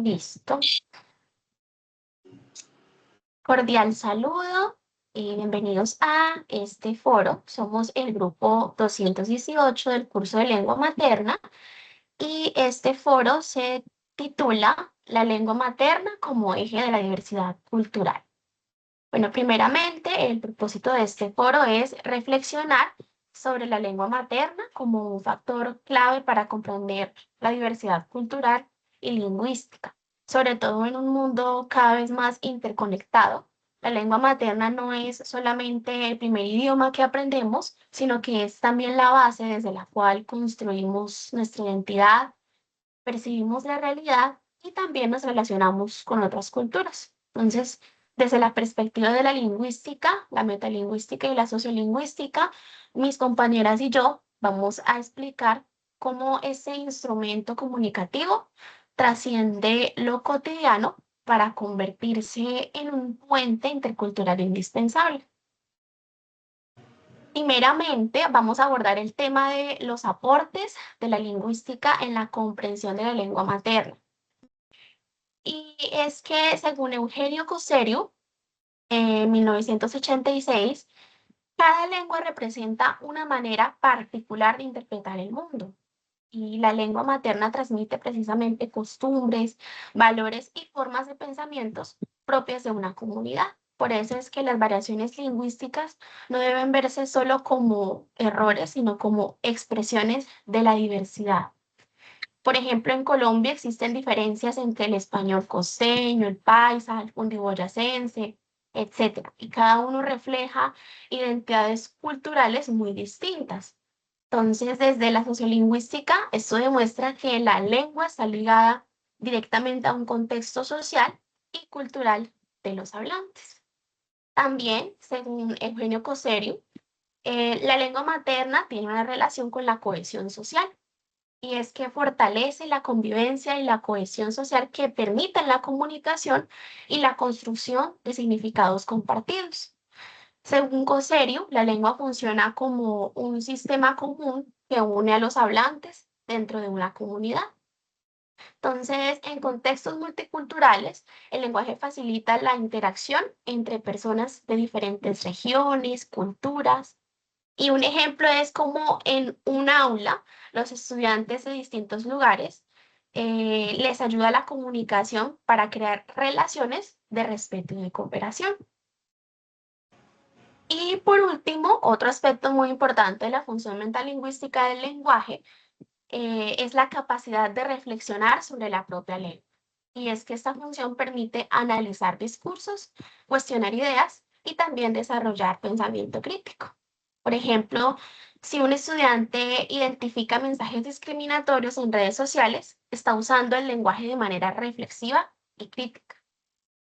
Listo. Cordial saludo y bienvenidos a este foro. Somos el grupo 218 del curso de lengua materna y este foro se titula La lengua materna como eje de la diversidad cultural. Bueno, primeramente, el propósito de este foro es reflexionar sobre la lengua materna como un factor clave para comprender la diversidad cultural y lingüística, sobre todo en un mundo cada vez más interconectado. La lengua materna no es solamente el primer idioma que aprendemos, sino que es también la base desde la cual construimos nuestra identidad, percibimos la realidad y también nos relacionamos con otras culturas. Entonces, desde la perspectiva de la lingüística, la metalingüística y la sociolingüística, mis compañeras y yo vamos a explicar cómo ese instrumento comunicativo trasciende lo cotidiano para convertirse en un puente intercultural indispensable. Primeramente, vamos a abordar el tema de los aportes de la lingüística en la comprensión de la lengua materna. Y es que, según Eugenio Coserio, en 1986, cada lengua representa una manera particular de interpretar el mundo. Y la lengua materna transmite precisamente costumbres, valores y formas de pensamientos propias de una comunidad. Por eso es que las variaciones lingüísticas no deben verse solo como errores, sino como expresiones de la diversidad. Por ejemplo, en Colombia existen diferencias entre el español costeño, el paisa, el cundiboyacense, etcétera, y cada uno refleja identidades culturales muy distintas. Entonces, desde la sociolingüística, esto demuestra que la lengua está ligada directamente a un contexto social y cultural de los hablantes. También, según Eugenio Coserio, la lengua materna tiene una relación con la cohesión social y es que fortalece la convivencia y la cohesión social que permiten la comunicación y la construcción de significados compartidos. Según Coserio, la lengua funciona como un sistema común que une a los hablantes dentro de una comunidad. Entonces, en contextos multiculturales, el lenguaje facilita la interacción entre personas de diferentes regiones, culturas, y un ejemplo es como en un aula, los estudiantes de distintos lugares les ayuda la comunicación para crear relaciones de respeto y de cooperación. Y por último, otro aspecto muy importante de la función mentalingüística del lenguaje es la capacidad de reflexionar sobre la propia lengua. Y es que esta función permite analizar discursos, cuestionar ideas y también desarrollar pensamiento crítico. Por ejemplo, si un estudiante identifica mensajes discriminatorios en redes sociales, está usando el lenguaje de manera reflexiva y crítica.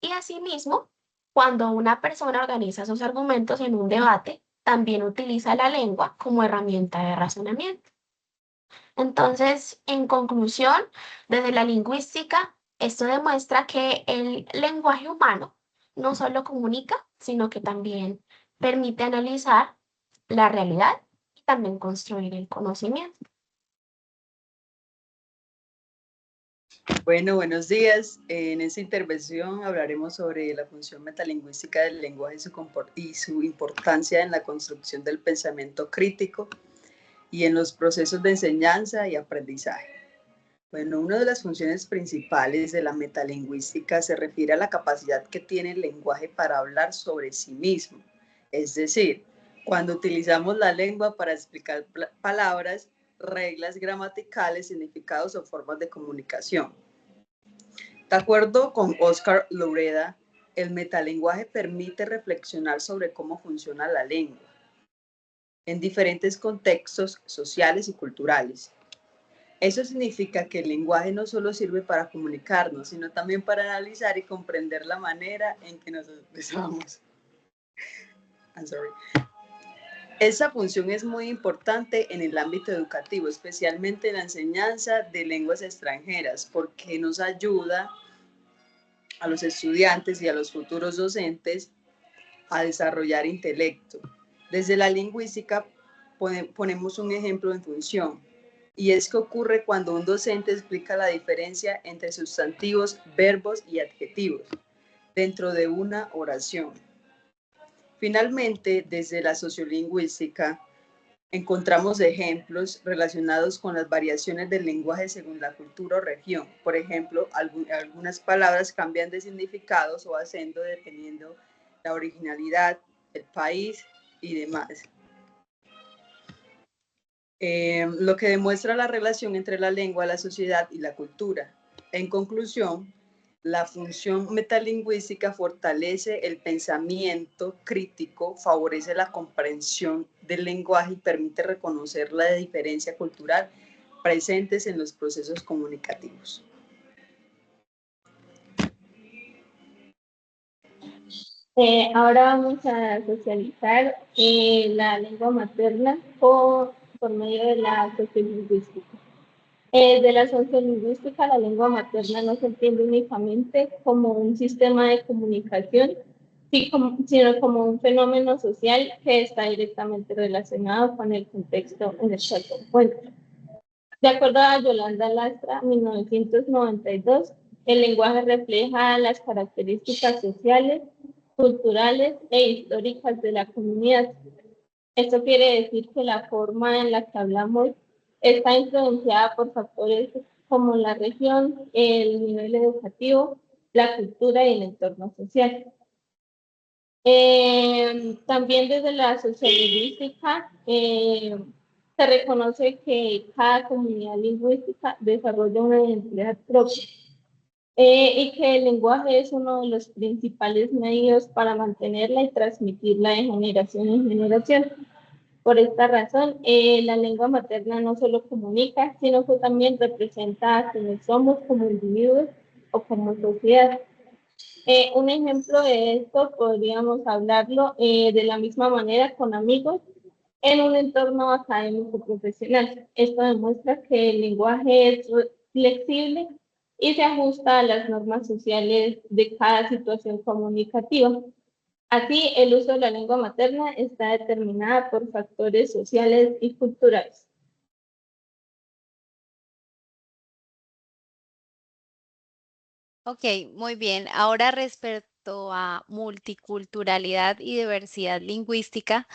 Y asimismo, cuando una persona organiza sus argumentos en un debate, también utiliza la lengua como herramienta de razonamiento. Entonces, en conclusión, desde la lingüística, esto demuestra que el lenguaje humano no solo comunica, sino que también permite analizar la realidad y también construir el conocimiento. Bueno, buenos días. En esta intervención hablaremos sobre la función metalingüística del lenguaje y su importancia en la construcción del pensamiento crítico y en los procesos de enseñanza y aprendizaje. Bueno, una de las funciones principales de la metalingüística se refiere a la capacidad que tiene el lenguaje para hablar sobre sí mismo. Es decir, cuando utilizamos la lengua para explicar palabras, reglas gramaticales, significados o formas de comunicación. De acuerdo con Oscar Loureda, el metalenguaje permite reflexionar sobre cómo funciona la lengua en diferentes contextos sociales y culturales. Eso significa que el lenguaje no solo sirve para comunicarnos, sino también para analizar y comprender la manera en que nos expresamos. Esa función es muy importante en el ámbito educativo, especialmente en la enseñanza de lenguas extranjeras, porque nos ayuda a los estudiantes y a los futuros docentes a desarrollar intelecto. Desde la lingüística ponemos un ejemplo en función. y es que ocurre cuando un docente explica la diferencia entre sustantivos, verbos y adjetivos dentro de una oración. Finalmente, desde la sociolingüística, encontramos ejemplos relacionados con las variaciones del lenguaje según la cultura o región. Por ejemplo, algunas palabras cambian de significados o acento dependiendo la originalidad, el país y demás. Lo que demuestra la relación entre la lengua, la sociedad y la cultura. En conclusión, la función metalingüística fortalece el pensamiento crítico, favorece la comprensión del lenguaje y permite reconocer la diferencia cultural presentes en los procesos comunicativos. Ahora vamos a socializar la lengua materna por medio de la sociolingüística. De la sociolingüística, la lengua materna no se entiende únicamente como un sistema de comunicación, sino como un fenómeno social que está directamente relacionado con el contexto en el cual se encuentra. De acuerdo a Yolanda Lastra, 1992, el lenguaje refleja las características sociales, culturales e históricas de la comunidad. Esto quiere decir que la forma en la que hablamos está influenciada por factores como la región, el nivel educativo, la cultura y el entorno social. También desde la sociolingüística se reconoce que cada comunidad lingüística desarrolla una identidad propia y que el lenguaje es uno de los principales medios para mantenerla y transmitirla de generación en generación. Por esta razón, la lengua materna no solo comunica, sino que también representa a quienes somos como individuos o como sociedad. Un ejemplo de esto podríamos hablarlo de la misma manera con amigos en un entorno académico profesional. Esto demuestra que el lenguaje es flexible y se ajusta a las normas sociales de cada situación comunicativa. Así, el uso de la lengua materna está determinada por factores sociales y culturales. Ok, muy bien. Ahora respecto a multiculturalidad y diversidad lingüística,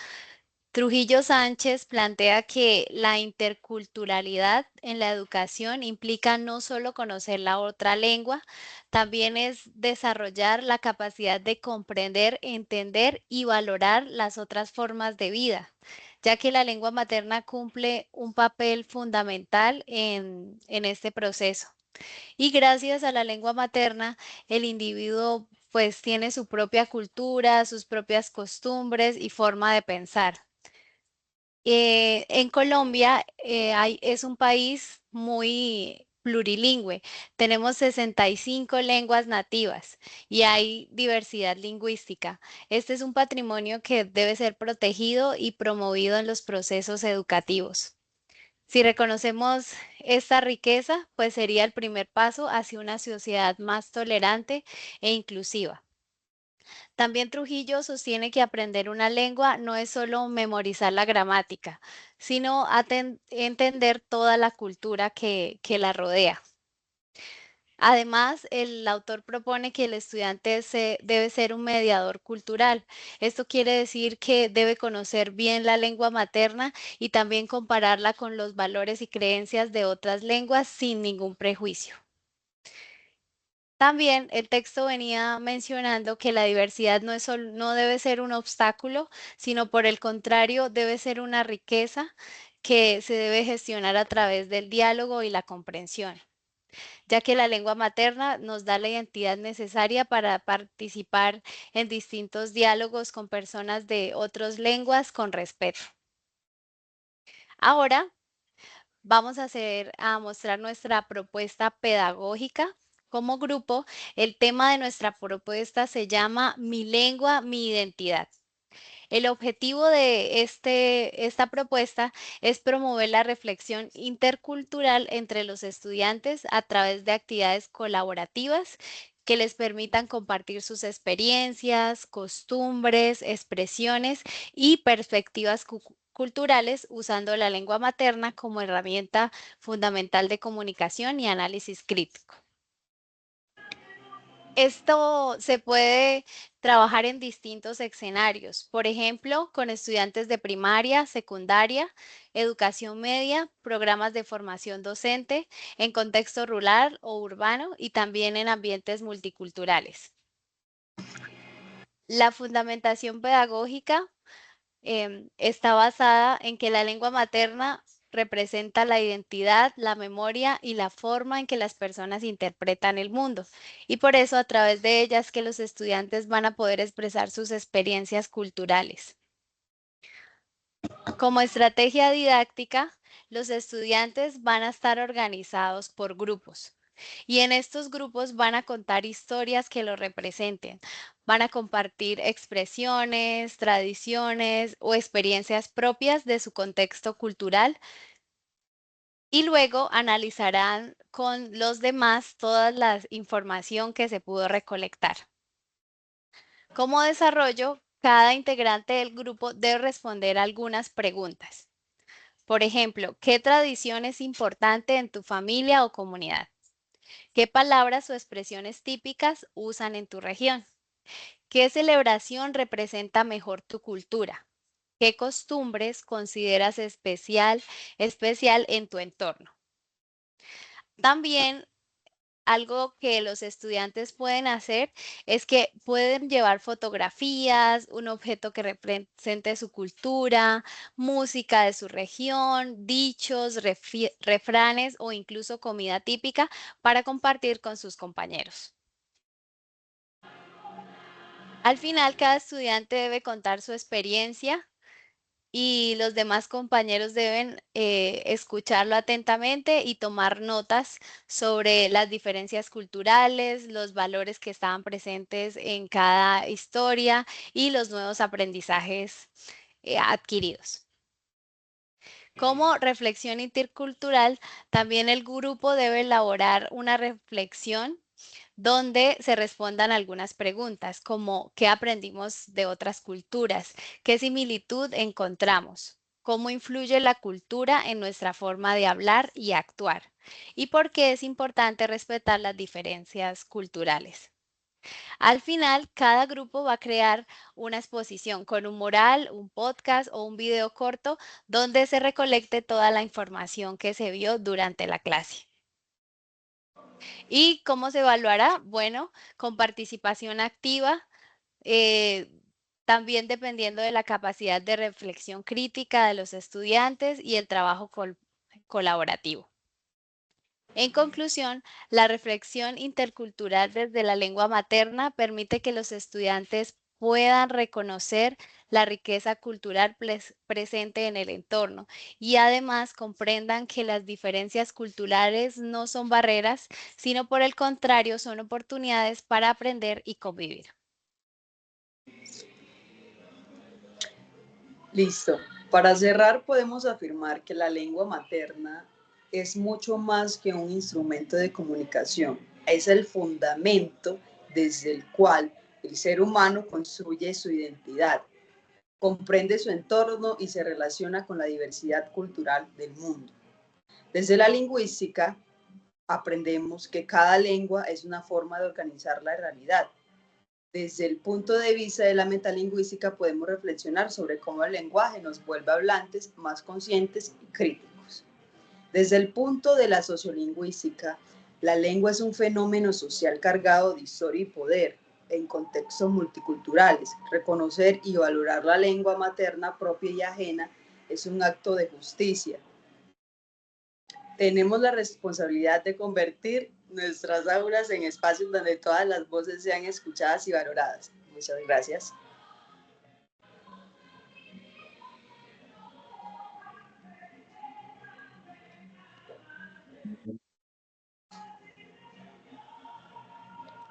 Trujillo Sánchez plantea que la interculturalidad en la educación implica no solo conocer la otra lengua, también es desarrollar la capacidad de comprender, entender y valorar las otras formas de vida, ya que la lengua materna cumple un papel fundamental en este proceso. Y gracias a la lengua materna, el individuo pues tiene su propia cultura, sus propias costumbres y forma de pensar. En Colombia es un país muy plurilingüe. Tenemos 65 lenguas nativas y hay diversidad lingüística. Este es un patrimonio que debe ser protegido y promovido en los procesos educativos. Si reconocemos esta riqueza, pues sería el primer paso hacia una sociedad más tolerante e inclusiva. También Trujillo sostiene que aprender una lengua no es solo memorizar la gramática, sino entender toda la cultura que la rodea. Además, el autor propone que el estudiante debe ser un mediador cultural. Esto quiere decir que debe conocer bien la lengua materna y también compararla con los valores y creencias de otras lenguas sin ningún prejuicio. También el texto venía mencionando que la diversidad no debe ser un obstáculo, sino por el contrario, debe ser una riqueza que se debe gestionar a través del diálogo y la comprensión, ya que la lengua materna nos da la identidad necesaria para participar en distintos diálogos con personas de otras lenguas con respeto. Ahora vamos a mostrar nuestra propuesta pedagógica. Como grupo, el tema de nuestra propuesta se llama Mi lengua, mi identidad. El objetivo de esta propuesta es promover la reflexión intercultural entre los estudiantes a través de actividades colaborativas que les permitan compartir sus experiencias, costumbres, expresiones y perspectivas culturales usando la lengua materna como herramienta fundamental de comunicación y análisis crítico. Esto se puede trabajar en distintos escenarios, por ejemplo, con estudiantes de primaria, secundaria, educación media, programas de formación docente, en contexto rural o urbano y también en ambientes multiculturales. La fundamentación pedagógica está basada en que la lengua materna representa la identidad, la memoria y la forma en que las personas interpretan el mundo. Y por eso a través de ellas que los estudiantes van a poder expresar sus experiencias culturales. Como estrategia didáctica, los estudiantes van a estar organizados por grupos. Y en estos grupos van a contar historias que lo representen. Van a compartir expresiones, tradiciones o experiencias propias de su contexto cultural y luego analizarán con los demás toda la información que se pudo recolectar. Como desarrollo, cada integrante del grupo debe responder algunas preguntas. Por ejemplo, ¿qué tradición es importante en tu familia o comunidad? ¿Qué palabras o expresiones típicas usan en tu región? ¿Qué celebración representa mejor tu cultura? ¿Qué costumbres consideras especial en tu entorno? También algo que los estudiantes pueden hacer es que pueden llevar fotografías, un objeto que represente su cultura, música de su región, dichos, refranes o incluso comida típica para compartir con sus compañeros. Al final, cada estudiante debe contar su experiencia y los demás compañeros deben escucharlo atentamente y tomar notas sobre las diferencias culturales, los valores que estaban presentes en cada historia y los nuevos aprendizajes adquiridos. Como reflexión intercultural, también el grupo debe elaborar una reflexión donde se respondan algunas preguntas como ¿qué aprendimos de otras culturas? ¿Qué similitud encontramos? ¿Cómo influye la cultura en nuestra forma de hablar y actuar? ¿Y por qué es importante respetar las diferencias culturales? Al final, cada grupo va a crear una exposición con un mural, un podcast o un video corto donde se recolecte toda la información que se vio durante la clase. ¿Y cómo se evaluará? Bueno, con participación activa, también dependiendo de la capacidad de reflexión crítica de los estudiantes y el trabajo colaborativo. En conclusión, la reflexión intercultural desde la lengua materna permite que los estudiantes puedan reconocer la riqueza cultural presente en el entorno y además comprendan que las diferencias culturales no son barreras, sino por el contrario son oportunidades para aprender y convivir. Listo. Para cerrar, podemos afirmar que la lengua materna es mucho más que un instrumento de comunicación. Es el fundamento desde el cual el ser humano construye su identidad, comprende su entorno y se relaciona con la diversidad cultural del mundo. Desde la lingüística, aprendemos que cada lengua es una forma de organizar la realidad. Desde el punto de vista de la metalingüística podemos reflexionar sobre cómo el lenguaje nos vuelve hablantes, más conscientes y críticos. Desde el punto de la sociolingüística, la lengua es un fenómeno social cargado de historia y poder en contextos multiculturales. Reconocer y valorar la lengua materna propia y ajena es un acto de justicia. Tenemos la responsabilidad de convertir nuestras aulas en espacios donde todas las voces sean escuchadas y valoradas. Muchas gracias.